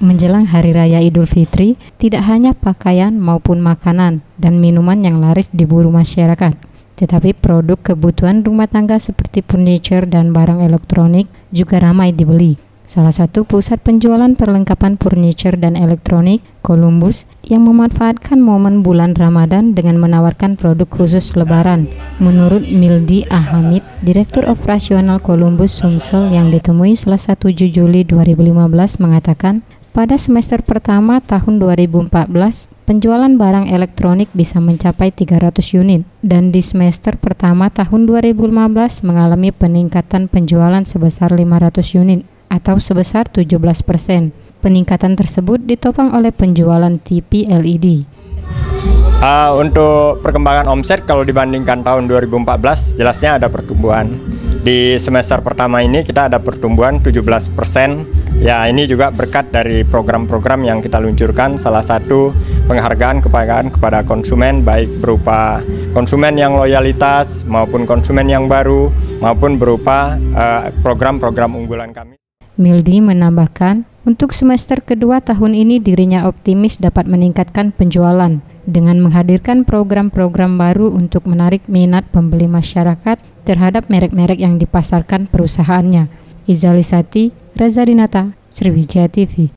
Menjelang Hari Raya Idul Fitri, tidak hanya pakaian maupun makanan dan minuman yang laris diburu masyarakat, tetapi produk kebutuhan rumah tangga seperti furniture dan barang elektronik juga ramai dibeli. Salah satu pusat penjualan perlengkapan furniture dan elektronik, Columbus, yang memanfaatkan momen bulan Ramadan dengan menawarkan produk khusus Lebaran. Menurut Mildi Ahamid, Direktur Operasional Columbus Sumsel yang ditemui Selasa 7 Juli 2015 mengatakan, pada semester pertama tahun 2014, penjualan barang elektronik bisa mencapai 300 unit dan di semester pertama tahun 2015 mengalami peningkatan penjualan sebesar 500 unit atau sebesar 17%. Peningkatan tersebut ditopang oleh penjualan TV LED. Untuk perkembangan omset kalau dibandingkan tahun 2014 jelasnya ada pertumbuhan. Di semester pertama ini kita ada pertumbuhan 17%. Ya, ini juga berkat dari program-program yang kita luncurkan. Salah satu penghargaan kepada konsumen, baik berupa konsumen yang loyalitas maupun konsumen yang baru maupun berupa program-program unggulan kami. Mildi menambahkan, untuk semester kedua tahun ini dirinya optimis dapat meningkatkan penjualan dengan menghadirkan program-program baru untuk menarik minat pembeli masyarakat terhadap merek-merek yang dipasarkan perusahaannya. Izalisati, Reza Dinata, Sriwijaya TV.